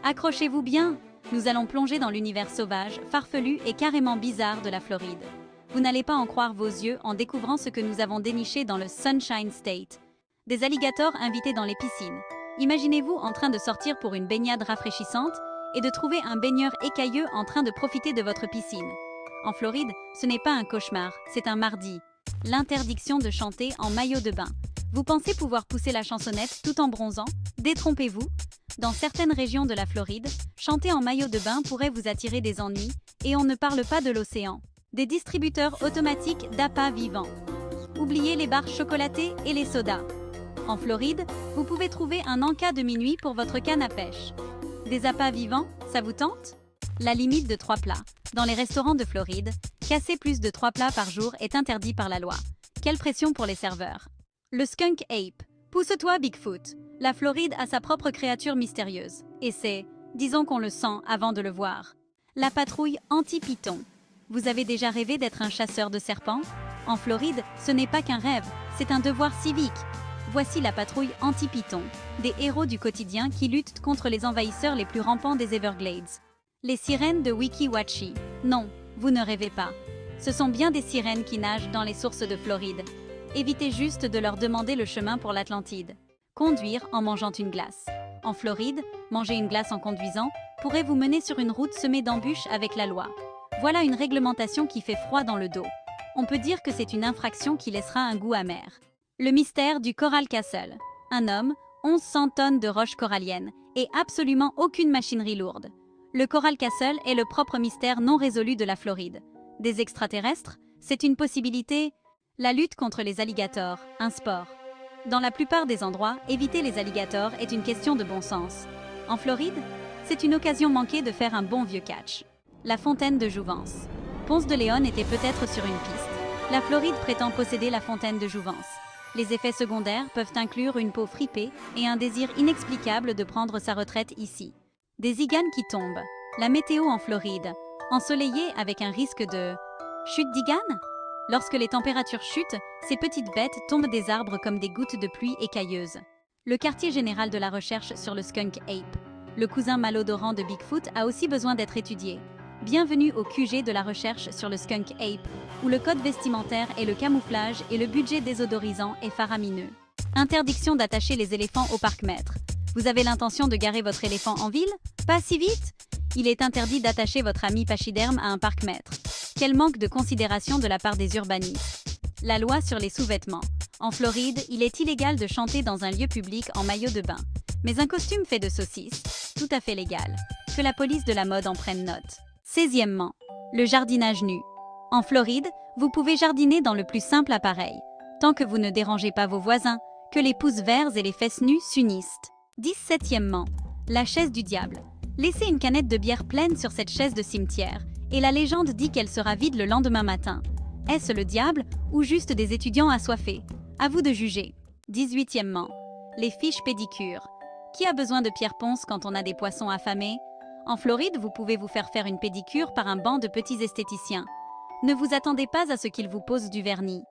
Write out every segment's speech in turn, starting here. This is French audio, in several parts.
Accrochez-vous bien, nous allons plonger dans l'univers sauvage, farfelu et carrément bizarre de la Floride. Vous n'allez pas en croire vos yeux en découvrant ce que nous avons déniché dans le Sunshine State. Des alligators invités dans les piscines. Imaginez-vous en train de sortir pour une baignade rafraîchissante et de trouver un baigneur écailleux en train de profiter de votre piscine. En Floride, ce n'est pas un cauchemar, c'est un mardi. L'interdiction de chanter en maillot de bain. Vous pensez pouvoir pousser la chansonnette tout en bronzant? Détrompez-vous. Dans certaines régions de la Floride, chanter en maillot de bain pourrait vous attirer des ennuis, et on ne parle pas de l'océan. Des distributeurs automatiques d'appâts vivants. Oubliez les barres chocolatées et les sodas. En Floride, vous pouvez trouver un encas de minuit pour votre canne à pêche. Des appâts vivants, ça vous tente? La limite de 3 plats. Dans les restaurants de Floride, casser plus de 3 plats par jour est interdit par la loi. Quelle pression pour les serveurs. Le Skunk Ape. Pousse-toi, Bigfoot. La Floride a sa propre créature mystérieuse. Et c'est, disons qu'on le sent avant de le voir. La patrouille anti-python. Vous avez déjà rêvé d'être un chasseur de serpents? En Floride, ce n'est pas qu'un rêve, c'est un devoir civique. Voici la patrouille anti-python, des héros du quotidien qui luttent contre les envahisseurs les plus rampants des Everglades. Les sirènes de Weeki Wachee. Non, vous ne rêvez pas. Ce sont bien des sirènes qui nagent dans les sources de Floride. Évitez juste de leur demander le chemin pour l'Atlantide. Conduire en mangeant une glace. En Floride, manger une glace en conduisant pourrait vous mener sur une route semée d'embûches avec la loi. Voilà une réglementation qui fait froid dans le dos. On peut dire que c'est une infraction qui laissera un goût amer. Le mystère du Coral Castle. Un homme, 1100 tonnes de roches coralliennes et absolument aucune machinerie lourde. Le Coral Castle est le propre mystère non résolu de la Floride. Des extraterrestres? C'est une possibilité. La lutte contre les alligators, un sport. Dans la plupart des endroits, éviter les alligators est une question de bon sens. En Floride, c'est une occasion manquée de faire un bon vieux catch. La fontaine de Jouvence. Ponce de León était peut-être sur une piste. La Floride prétend posséder la fontaine de Jouvence. Les effets secondaires peuvent inclure une peau fripée et un désir inexplicable de prendre sa retraite ici. Des iganes qui tombent. La météo en Floride. Ensoleillée avec un risque de chute d'iganes? Lorsque les températures chutent, ces petites bêtes tombent des arbres comme des gouttes de pluie écailleuses. Le quartier général de la recherche sur le Skunk Ape. Le cousin malodorant de Bigfoot a aussi besoin d'être étudié. Bienvenue au QG de la recherche sur le Skunk Ape, où le code vestimentaire est le camouflage et le budget désodorisant est faramineux. Interdiction d'attacher les éléphants au parc-mètre. Vous avez l'intention de garer votre éléphant en ville? Pas si vite? Il est interdit d'attacher votre ami pachyderme à un parc-mètre. Quel manque de considération de la part des urbanistes. La loi sur les sous-vêtements. En Floride, il est illégal de chanter dans un lieu public en maillot de bain. Mais un costume fait de saucisse, tout à fait légal. Que la police de la mode en prenne note. 16e, le jardinage nu. En Floride, vous pouvez jardiner dans le plus simple appareil, tant que vous ne dérangez pas vos voisins, que les pouces verts et les fesses nues s'unissent. 17e, la chaise du diable. Laissez une canette de bière pleine sur cette chaise de cimetière, et la légende dit qu'elle sera vide le lendemain matin. Est-ce le diable ou juste des étudiants assoiffés? À vous de juger. 18e, les fiches pédicures. Qui a besoin de pierre ponce quand on a des poissons affamés? En Floride, vous pouvez vous faire une pédicure par un banc de petits esthéticiens. Ne vous attendez pas à ce qu'ils vous posent du vernis.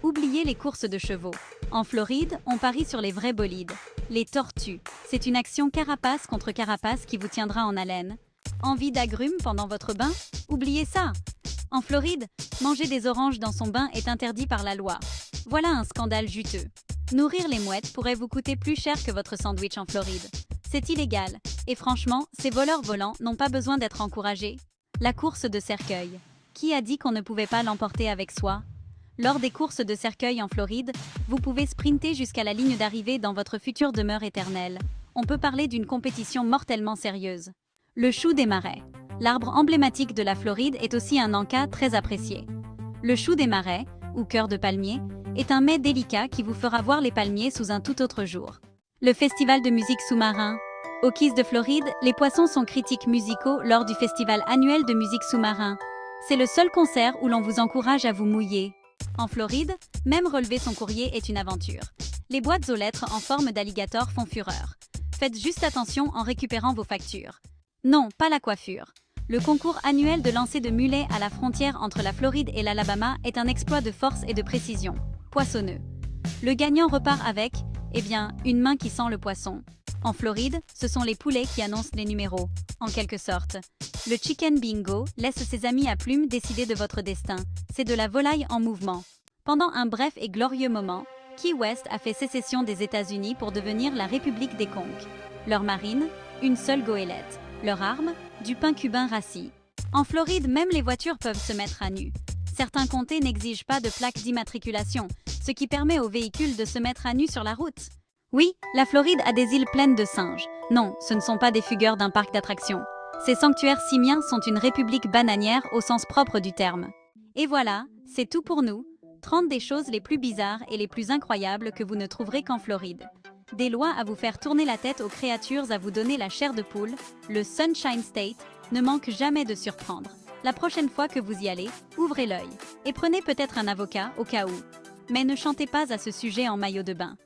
Oubliez les courses de chevaux. En Floride, on parie sur les vrais bolides. Les tortues. C'est une action carapace contre carapace qui vous tiendra en haleine. Envie d'agrumes pendant votre bain? Oubliez ça. En Floride, manger des oranges dans son bain est interdit par la loi. Voilà un scandale juteux. Nourrir les mouettes pourrait vous coûter plus cher que votre sandwich en Floride. C'est illégal. Et franchement, ces voleurs volants n'ont pas besoin d'être encouragés. La course de cercueil. Qui a dit qu'on ne pouvait pas l'emporter avec soi? Lors des courses de cercueil en Floride, vous pouvez sprinter jusqu'à la ligne d'arrivée dans votre future demeure éternelle. On peut parler d'une compétition mortellement sérieuse. Le chou des marais. L'arbre emblématique de la Floride est aussi un encas très apprécié. Le chou des marais, ou cœur de palmier, est un mets délicat qui vous fera voir les palmiers sous un tout autre jour. Le festival de musique sous-marin. Aux Keys de Floride, les poissons sont critiques musicaux lors du festival annuel de musique sous-marin. C'est le seul concert où l'on vous encourage à vous mouiller. En Floride, même relever son courrier est une aventure. Les boîtes aux lettres en forme d'alligator font fureur. Faites juste attention en récupérant vos factures. Non, pas la coiffure. Le concours annuel de lancer de mulets à la frontière entre la Floride et l'Alabama est un exploit de force et de précision. Poissonneux. Le gagnant repart avec, une main qui sent le poisson. En Floride, ce sont les poulets qui annoncent les numéros, en quelque sorte. Le chicken bingo laisse ses amis à plumes décider de votre destin. C'est de la volaille en mouvement. Pendant un bref et glorieux moment, Key West a fait sécession des États-Unis pour devenir la République des Conques. Leur marine, une seule goélette. Leur arme, du pain cubain rassis. En Floride, même les voitures peuvent se mettre à nu. Certains comtés n'exigent pas de plaque d'immatriculation, ce qui permet aux véhicules de se mettre à nu sur la route. Oui, la Floride a des îles pleines de singes. Non, ce ne sont pas des fugueurs d'un parc d'attractions. Ces sanctuaires simiens sont une république bananière au sens propre du terme. Et voilà, c'est tout pour nous. 30 des choses les plus bizarres et les plus incroyables que vous ne trouverez qu'en Floride. Des lois à vous faire tourner la tête aux créatures à vous donner la chair de poule, le Sunshine State ne manque jamais de surprendre. La prochaine fois que vous y allez, ouvrez l'œil. Et prenez peut-être un avocat au cas où. Mais ne chantez pas à ce sujet en maillot de bain.